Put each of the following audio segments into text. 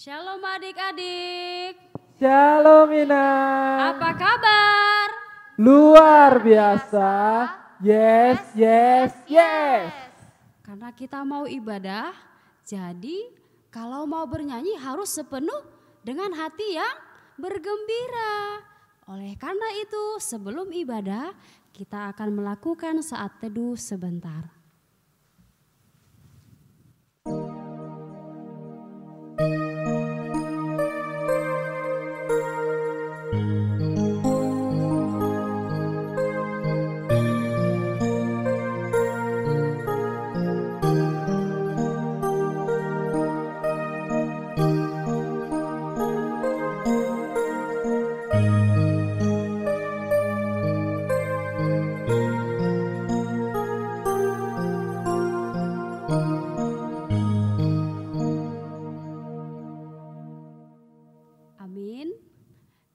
Shalom adik-adik. Shalom Ina. Apa kabar? Luar biasa. Yes, yes, yes. Karena kita mau ibadah, jadi kalau mau bernyanyi harus sepenuh dengan hati yang bergembira. Oleh karena itu, sebelum ibadah kita akan melakukan saat teduh sebentar.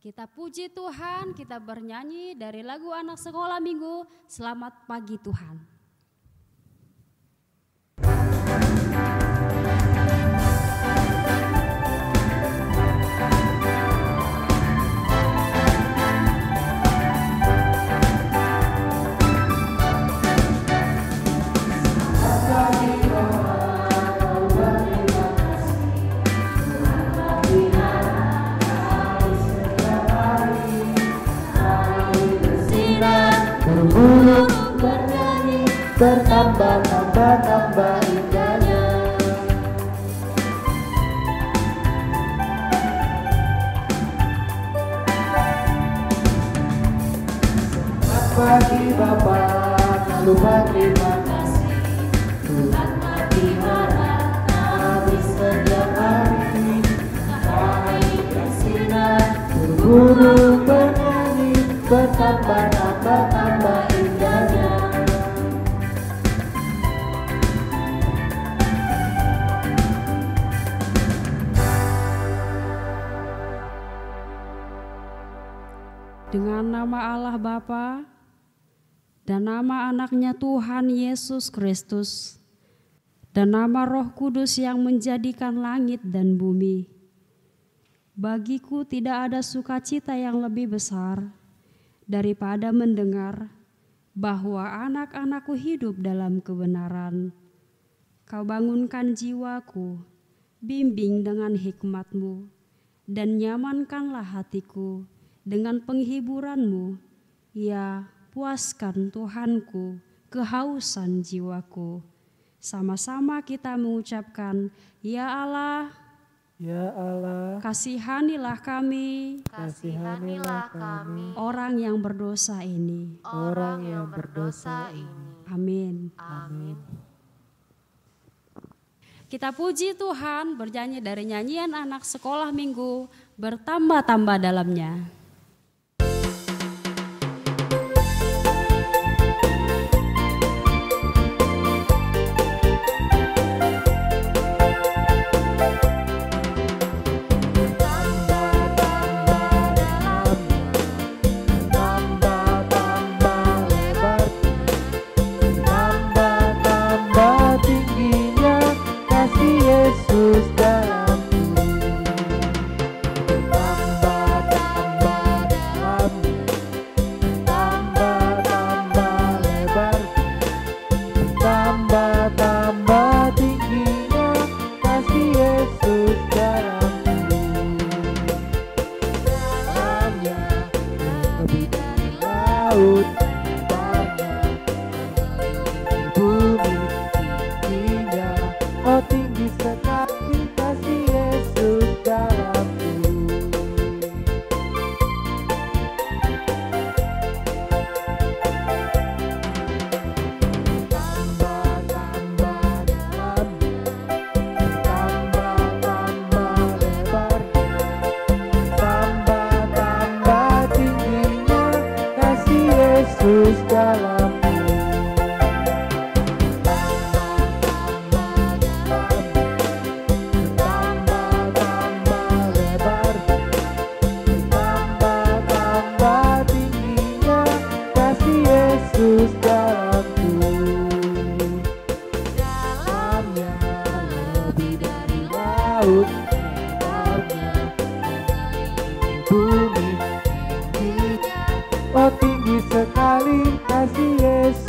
Kita puji Tuhan, kita bernyanyi dari lagu anak sekolah minggu, Selamat Pagi Tuhan. Bertambah-tambah indahnya. Selamat pagi Bapa, lalu berterima kasih. Tuhan pelihara kami setiap hari. Matahari bersinar, burung bernyanyi, bertambah-tambah indahnya. Dengan nama Allah Bapa dan nama anaknya Tuhan Yesus Kristus dan nama Roh Kudus yang menjadikan langit dan bumi. Bagiku tidak ada sukacita yang lebih besar daripada mendengar bahwa anak-anakku hidup dalam kebenaran. Kau bangunkan jiwaku, bimbing dengan hikmat-Mu, dan nyamankanlah hatiku dengan penghiburan-Mu. Ya, puaskan Tuhanku kehausan jiwaku. Sama-sama kita mengucapkan, Ya Allah, Ya Allah, kasihanilah kami, kasihanilah kami, orang yang berdosa ini. orang yang berdosa ini. Amin. Amin. Kita puji Tuhan, bernyanyi dari nyanyian anak sekolah minggu, Bertambah-tambah dalamnya.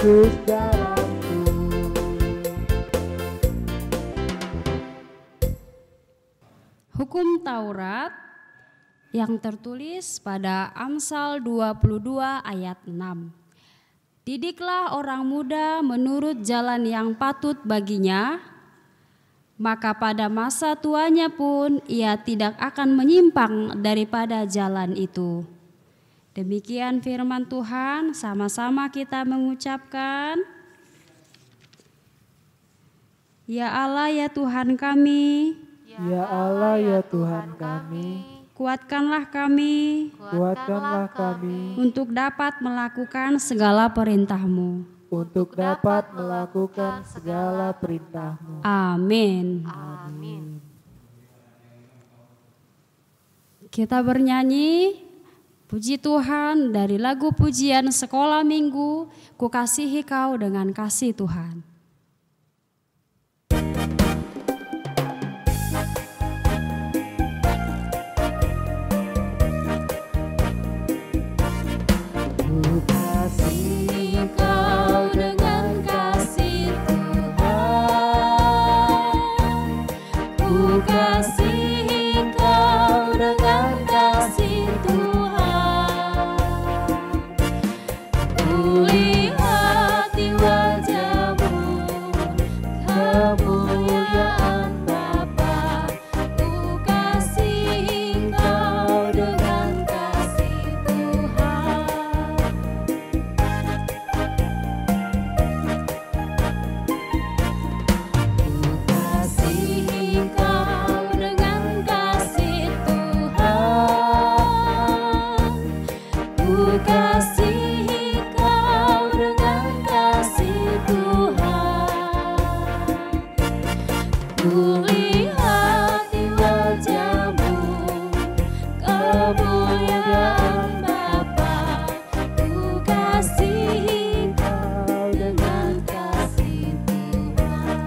Yesus jalanku. Hukum Taurat yang tertulis pada Amsal 22 ayat 6. Didiklah orang muda menurut jalan yang patut baginya, maka pada masa tuanya pun ia tidak akan menyimpang daripada jalan itu. Demikian firman Tuhan, sama-sama kita mengucapkan, Ya Allah ya Tuhan kami, Ya Allah ya Tuhan kami, kuatkanlah kami kuatkanlah kami untuk dapat melakukan segala perintah-Mu. untuk dapat melakukan segala perintah-Mu. Amin. Amin. Kita bernyanyi puji Tuhan dari lagu pujian sekolah minggu, Ku kasihi kau dengan kasih Tuhan. Ku kasihi Kau dengan kasih Tuhan, ku kasihi kau dengan kasih Tuhan. Ku lihat di wajah-Mu kemuliaan Bapa, ku kasihi kau dengan kasih Tuhan. Kasihi kau dengan kasih Tuhan, ku kasihi kau dengan kasih Tuhan. Ku lihat di wajah-Mu kemuliaan Bapa, ku kasihi kau dengan kasih Tuhan.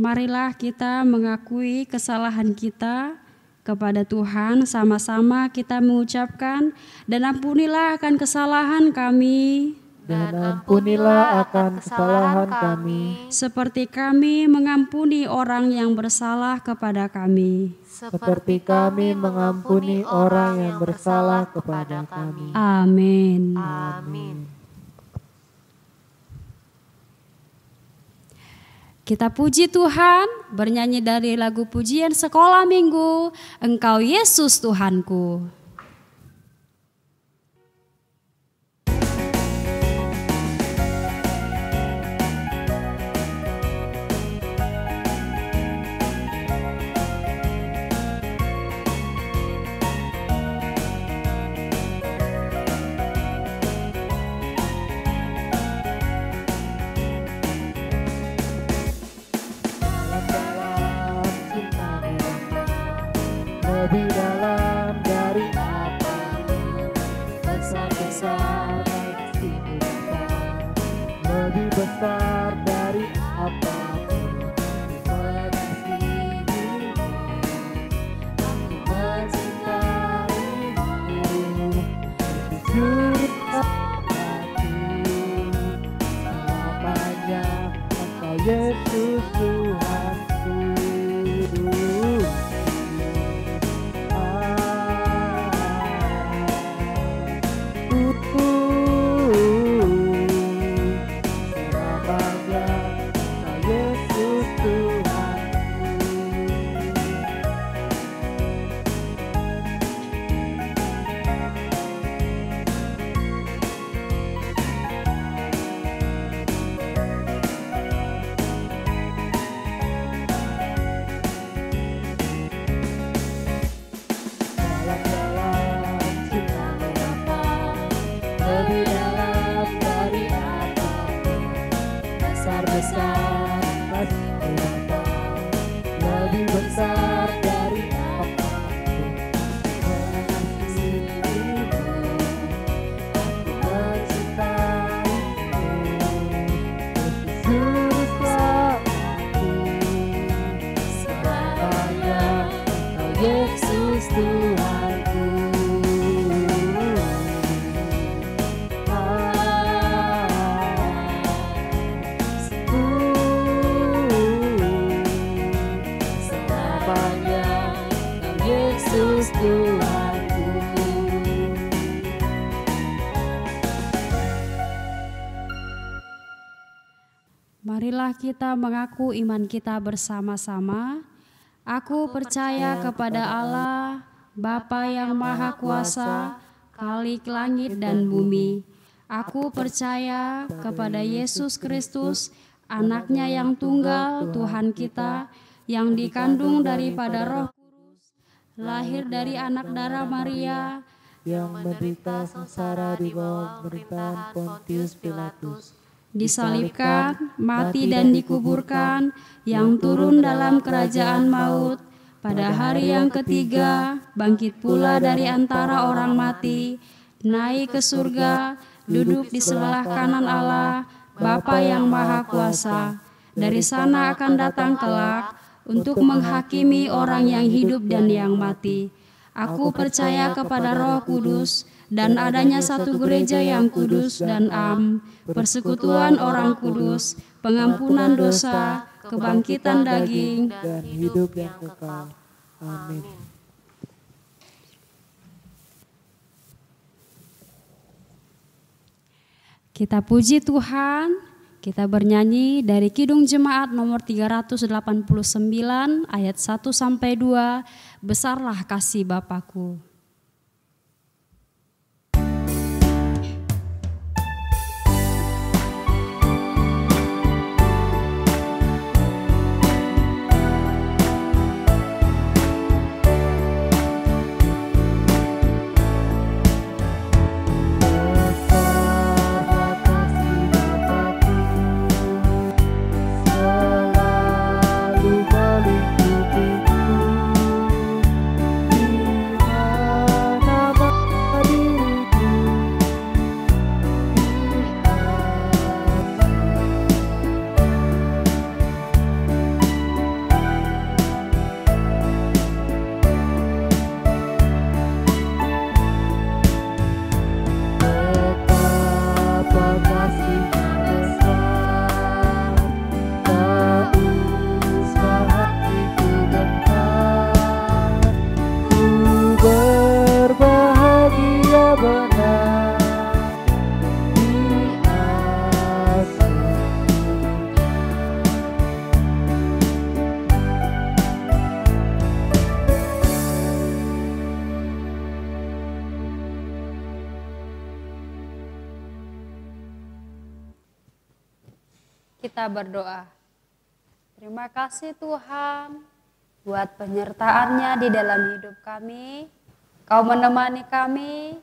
Marilah kita mengakui kesalahan kita kepada Tuhan, sama-sama kita mengucapkan, dan ampunilah akan kesalahan kami, dan ampunilah akan kesalahan kami, seperti kami mengampuni orang yang bersalah kepada kami. seperti kami mengampuni orang yang bersalah kepada kami. Amin. Amin. Kita puji Tuhan, bernyanyi dari lagu pujian sekolah minggu, Engkau Yesus Tuhanku. Dalam cinta-Mu lebih dalam dari apapun, besar-besar kasih-Mu lebih besar dari apapun. Mengasihi-Mu, aku mencintai-Mu, jujur hati selamanya. Engkau Yesus Tuhanku. Marilah kita mengaku iman kita bersama-sama. Aku percaya kepada Allah, Bapa yang Maha Kuasa, Khalik langit dan bumi. Aku percaya kepada Yesus Kristus, Anaknya yang tunggal, Tuhan kita, yang dikandung daripada Roh Kudus, lahir dari anak darah Maria, yang menderita sengsara di bawah pemerintahan Pontius Pilatus, disalibkan, mati dan dikuburkan, yang turun dalam kerajaan maut, pada hari yang ketiga bangkit pula dari antara orang mati, naik ke surga, duduk di sebelah kanan Allah, Bapa yang Maha Kuasa. Dari sana akan datang kelak untuk menghakimi orang yang hidup dan yang mati. Aku percaya kepada Roh Kudus dan adanya satu gereja yang kudus dan persekutuan orang kudus, pengampunan dosa, kebangkitan daging, dan hidup yang kekal. Amin. Kita puji Tuhan. Kita bernyanyi dari Kidung Jemaat nomor 389 ayat 1 sampai 2, Besarlah kasih Bapakku. Kita berdoa. Terima kasih Tuhan buat penyertaan-Nya di dalam hidup kami. Kau menemani kami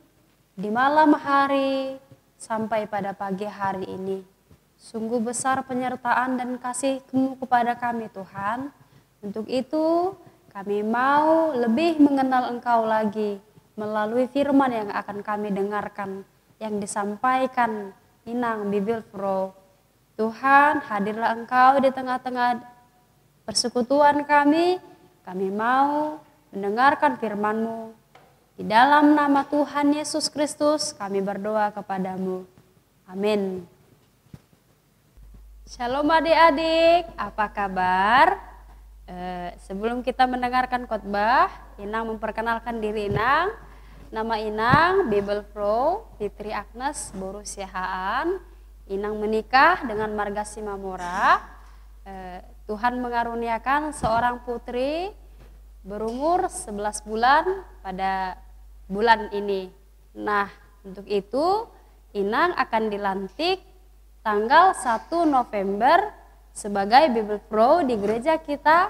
di malam hari sampai pada pagi hari ini. Sungguh besar penyertaan dan kasih-Mu kepada kami Tuhan. Untuk itu kami mau lebih mengenal Engkau lagi melalui firman yang akan kami dengarkan, yang disampaikan Inang Bibil Pro. Tuhan, hadirlah Engkau di tengah-tengah persekutuan kami mau mendengarkan firman-Mu. Di dalam nama Tuhan Yesus Kristus kami berdoa kepadamu. Amin. Shalom adik-adik, apa kabar? Sebelum kita mendengarkan khotbah, Inang memperkenalkan diri Inang. Nama Inang Bibil Pro Fitri Agnes Borusiahaan. Inang menikah dengan Marga Simamora. Tuhan mengaruniakan seorang putri berumur 11 bulan pada bulan ini. Nah, untuk itu Inang akan dilantik tanggal 1 November sebagai Bibil Pro di gereja kita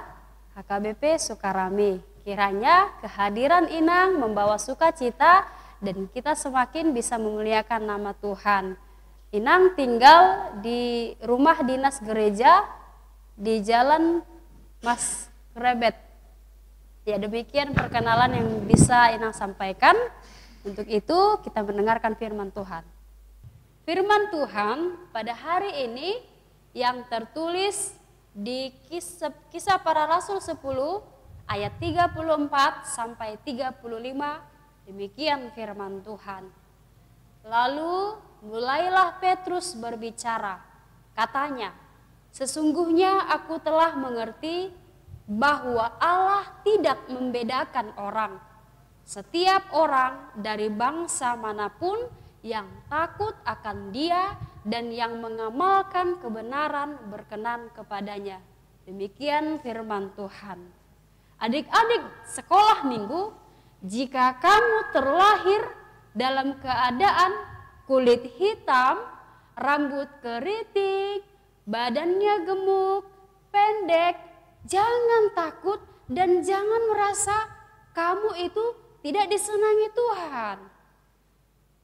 HKBP Sukarami. Kiranya kehadiran Inang membawa sukacita dan kita semakin bisa memuliakan nama Tuhan. Inang tinggal di rumah dinas gereja di Jalan Mas Krebet. Ya, demikian perkenalan yang bisa Inang sampaikan. Untuk itu kita mendengarkan firman Tuhan. Firman Tuhan pada hari ini yang tertulis di Kisah Para Rasul 10 ayat 34 sampai 35. Demikian firman Tuhan. Lalu mulailah Petrus berbicara, katanya, sesungguhnya aku telah mengerti bahwa Allah tidak membedakan orang. Setiap orang dari bangsa manapun yang takut akan Dia, dan yang mengamalkan kebenaran berkenan kepadanya. Demikian firman Tuhan. Adik-adik sekolah minggu, jika kamu terlahir dalam keadaan kulit hitam, rambut keriting, badannya gemuk, pendek, jangan takut dan jangan merasa kamu itu tidak disenangi Tuhan.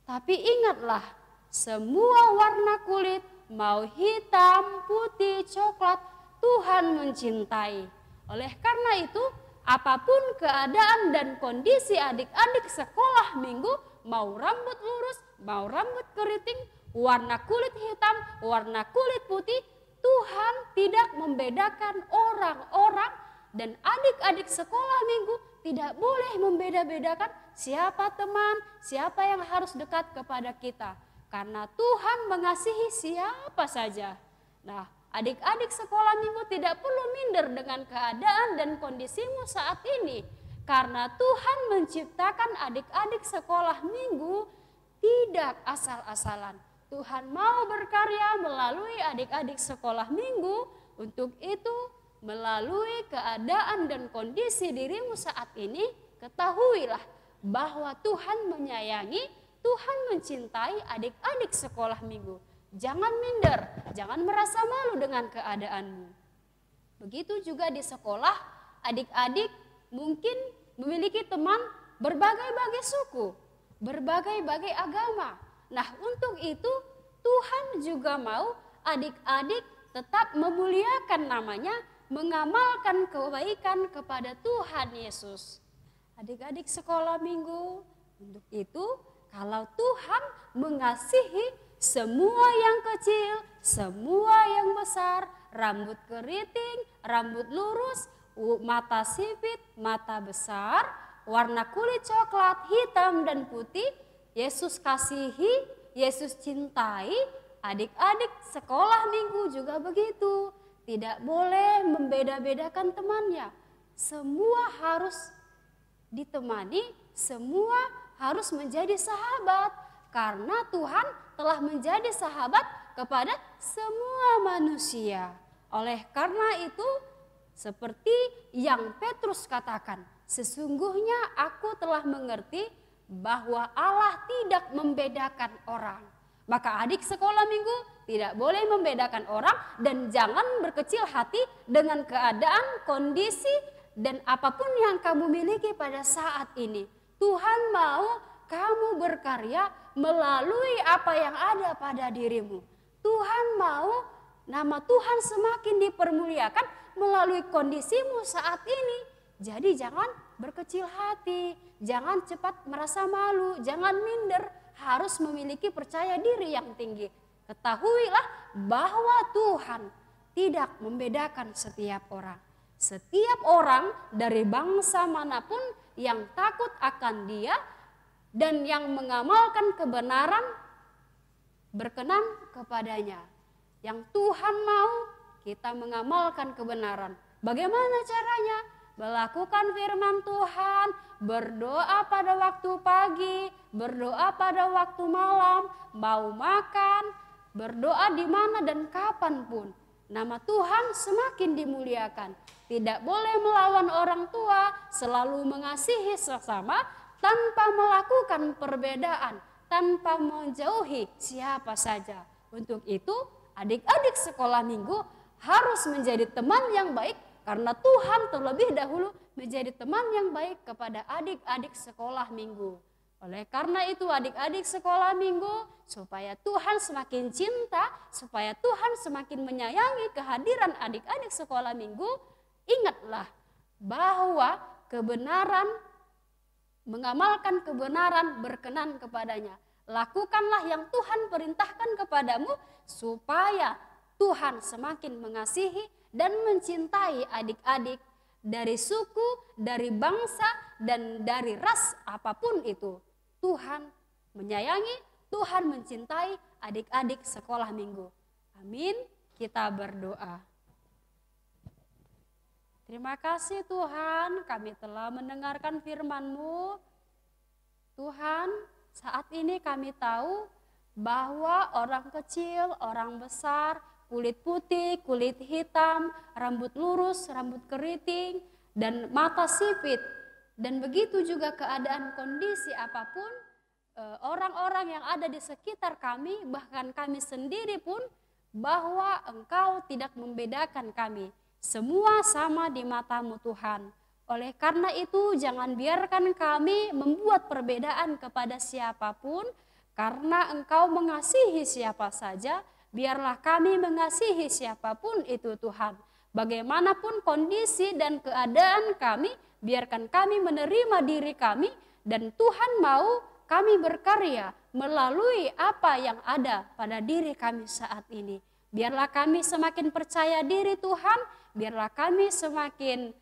Tapi ingatlah, semua warna kulit, mau hitam, putih, coklat, Tuhan mencintai. Oleh karena itu, apapun keadaan dan kondisi adik-adik sekolah minggu, mau rambut lurus, mau rambut keriting, warna kulit hitam, warna kulit putih, Tuhan tidak membedakan orang-orang, dan adik-adik sekolah minggu tidak boleh membeda-bedakan siapa teman, siapa yang harus dekat kepada kita. Karena Tuhan mengasihi siapa saja. Nah, adik-adik sekolah minggu tidak perlu minder dengan keadaan dan kondisimu saat ini. Karena Tuhan menciptakan adik-adik sekolah minggu tidak asal-asalan. Tuhan mau berkarya melalui adik-adik sekolah minggu. Untuk itu, melalui keadaan dan kondisi dirimu saat ini, ketahuilah bahwa Tuhan menyayangi, Tuhan mencintai adik-adik sekolah minggu. Jangan minder, jangan merasa malu dengan keadaanmu. Begitu juga di sekolah, adik-adik mungkin memiliki teman berbagai-bagai suku, berbagai-bagai agama. Nah, untuk itu Tuhan juga mau adik-adik tetap memuliakan namanya, mengamalkan kebaikan kepada Tuhan Yesus. Adik-adik sekolah minggu, untuk itu kalau Tuhan mengasihi semua yang kecil, semua yang besar, rambut keriting, rambut lurus, mata sipit, mata besar, warna kulit coklat, hitam dan putih, Yesus kasihi, Yesus cintai, adik-adik sekolah minggu juga begitu. Tidak boleh membeda-bedakan temannya. Semua harus ditemani, semua harus menjadi sahabat. Karena Tuhan telah menjadi sahabat kepada semua manusia. Oleh karena itu, seperti yang Petrus katakan, sesungguhnya aku telah mengerti bahwa Allah tidak membedakan orang. Maka adik sekolah minggu tidak boleh membedakan orang dan jangan berkecil hati dengan keadaan, kondisi, dan apapun yang kamu miliki pada saat ini. Tuhan mau kamu berkarya melalui apa yang ada pada dirimu. Tuhan mau nama Tuhan semakin dipermuliakan melalui kondisimu saat ini. Jadi jangan berkecil hati, jangan cepat merasa malu, jangan minder, harus memiliki percaya diri yang tinggi. Ketahuilah bahwa Tuhan tidak membedakan setiap orang. Setiap orang dari bangsa manapun yang takut akan Dia dan yang mengamalkan kebenaran berkenan kepadanya. Yang Tuhan mau kita mengamalkan kebenaran. Bagaimana caranya? Melakukan firman Tuhan, berdoa pada waktu pagi, berdoa pada waktu malam, mau makan, berdoa di mana dan kapanpun. Nama Tuhan semakin dimuliakan. Tidak boleh melawan orang tua, selalu mengasihi sesama tanpa melakukan perbedaan, tanpa menjauhi siapa saja. Untuk itu, adik-adik sekolah minggu harus menjadi teman yang baik, karena Tuhan terlebih dahulu menjadi teman yang baik kepada adik-adik sekolah minggu. Oleh karena itu adik-adik sekolah minggu, supaya Tuhan semakin cinta, supaya Tuhan semakin menyayangi kehadiran adik-adik sekolah minggu, ingatlah bahwa kebenaran, mengamalkan kebenaran berkenan kepadanya. Lakukanlah yang Tuhan perintahkan kepadamu supaya Tuhan semakin mengasihi dan mencintai adik-adik dari suku, dari bangsa, dan dari ras apapun itu. Tuhan menyayangi, Tuhan mencintai adik-adik sekolah minggu. Amin. Kita berdoa. Terima kasih Tuhan, kami telah mendengarkan firman-Mu. Tuhan, saat ini kami tahu bahwa orang kecil, orang besar, kulit putih, kulit hitam, rambut lurus, rambut keriting, dan mata sipit, dan begitu juga keadaan kondisi apapun, orang-orang yang ada di sekitar kami, bahkan kami sendiri pun, bahwa Engkau tidak membedakan kami. Semua sama di mata-Mu Tuhan. Oleh karena itu jangan biarkan kami membuat perbedaan kepada siapapun, karena Engkau mengasihi siapa saja, biarlah kami mengasihi siapapun itu Tuhan. Bagaimanapun kondisi dan keadaan kami, biarkan kami menerima diri kami, dan Tuhan mau kami berkarya melalui apa yang ada pada diri kami saat ini. Biarlah kami semakin percaya diri Tuhan, biarlah kami semakin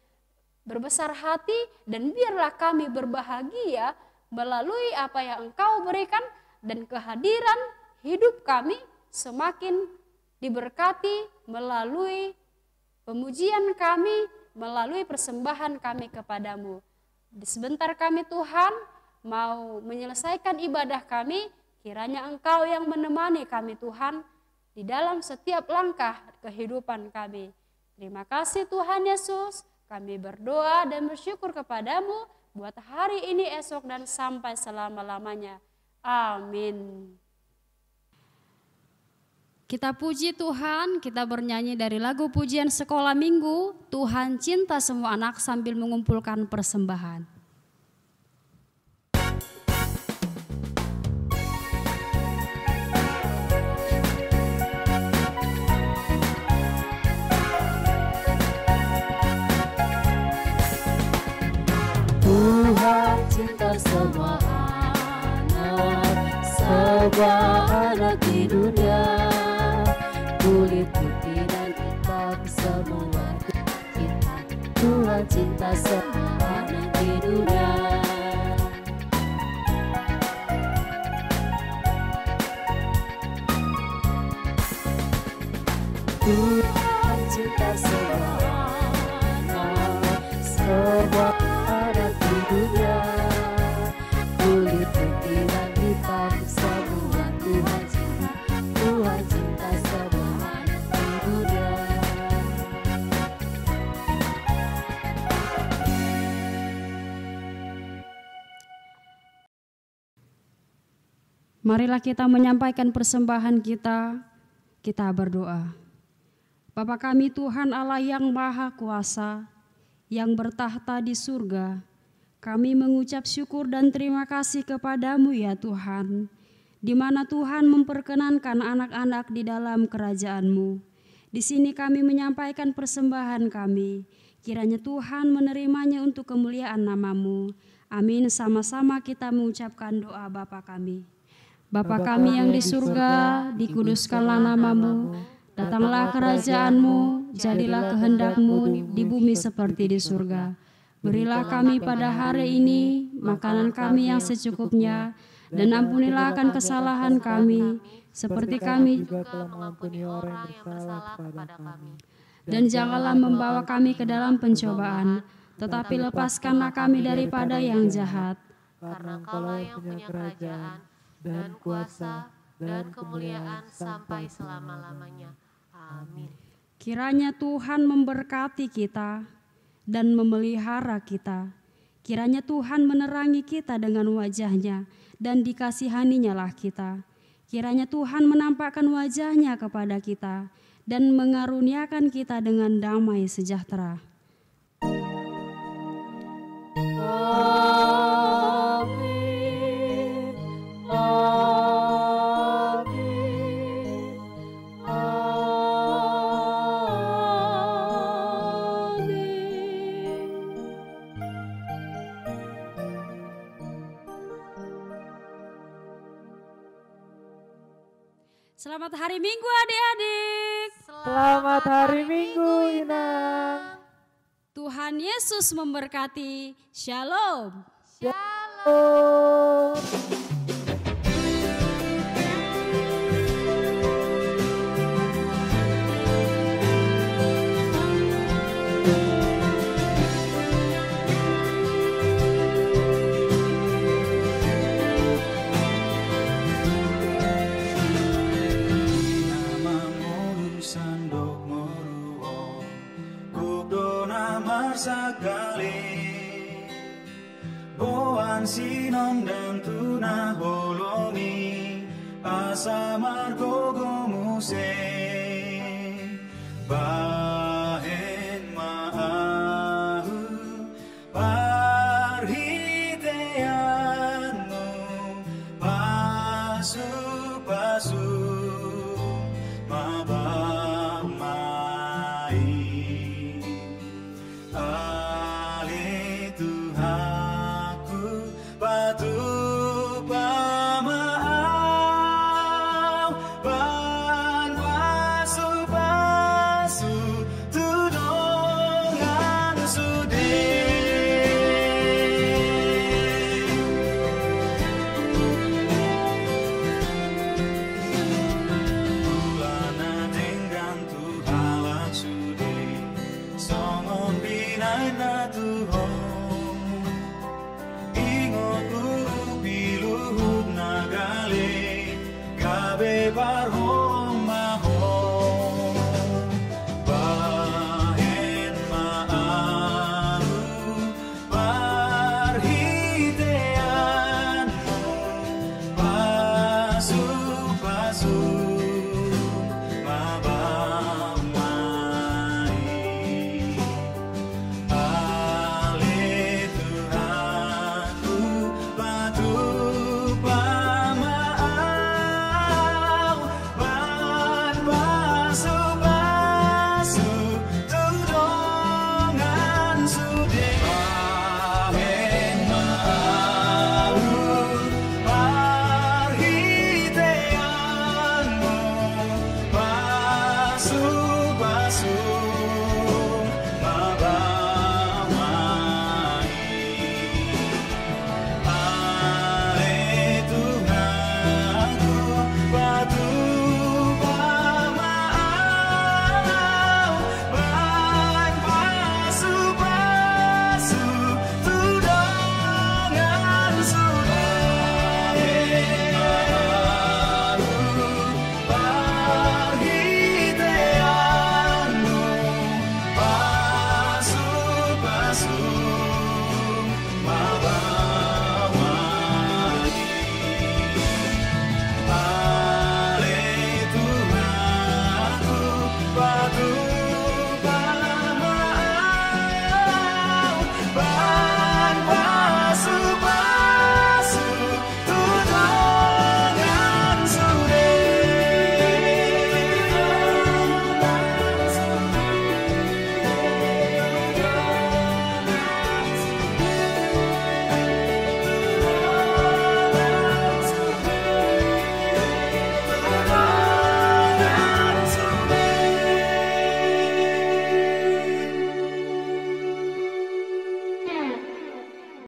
berbesar hati, dan biarlah kami berbahagia melalui apa yang Engkau berikan, dan kehadiran hidup kami semakin diberkati melalui pemujian kami, melalui persembahan kami kepadamu. Sebentar kami Tuhan mau menyelesaikan ibadah kami, kiranya Engkau yang menemani kami Tuhan di dalam setiap langkah kehidupan kami. Terima kasih Tuhan Yesus, kami berdoa dan bersyukur kepadamu buat hari ini, esok, dan sampai selama-lamanya. Amin. Kita puji Tuhan, kita bernyanyi dari lagu pujian sekolah minggu, Tuhan cinta semua anak, sambil mengumpulkan persembahan. Tuhan cinta semua anak di dunia, kulit putih dan hitam semua cinta. Tuhan cinta semua anak di dunia. Tuhan cinta semua anak di dunia, kulit putih dan hitam semua Tuhan cinta. Tuhan cinta semua anak di dunia. Marilah kita menyampaikan persembahan kita berdoa. Bapa kami Tuhan Allah yang Maha Kuasa, yang bertahta di surga, kami mengucap syukur dan terima kasih kepadamu ya Tuhan, di mana Tuhan memperkenankan anak-anak di dalam kerajaan-Mu. Di sini kami menyampaikan persembahan kami, kiranya Tuhan menerimanya untuk kemuliaan nama-Mu. Amin. Sama-sama kita mengucapkan doa Bapa kami. Bapa kami yang di surga, dikuduskanlah nama-Mu, datanglah kerajaan-Mu, jadilah kehendak-Mu di bumi seperti di surga. Berilah kami pada hari ini makanan kami yang secukupnya, dan ampunilah akan kesalahan kami, seperti kami juga telah mengampuni orang yang bersalah kepada kami. Dan janganlah membawa kami ke dalam pencobaan, tetapi lepaskanlah kami daripada yang jahat. Karena Engkaulah yang punya kerajaan dan kuasa dan kemuliaan sampai selama-lamanya. Amin. Kiranya Tuhan memberkati kita dan memelihara kita. Kiranya Tuhan menerangi kita dengan wajah-Nya dan dikasihaninya lah kita. Kiranya Tuhan menampakkan wajah-Nya kepada kita dan mengaruniakan kita dengan damai sejahtera. Amin. Amin. Selamat hari Minggu adik-adik. Selamat hari Minggu, Inang. Tuhan Yesus memberkati. Shalom. Shalom. sinon dan tuna holomi asa margogo muse bahen maahu parhiteanmu pasu mabamai ale Tuhanku patu pamaau ban pasu tudongan sude bulana dengan Tuhan sude songon binaina Tuhan ingot biluhub nagale gabe parhong mahong bahen maaru parhiteanmu pasu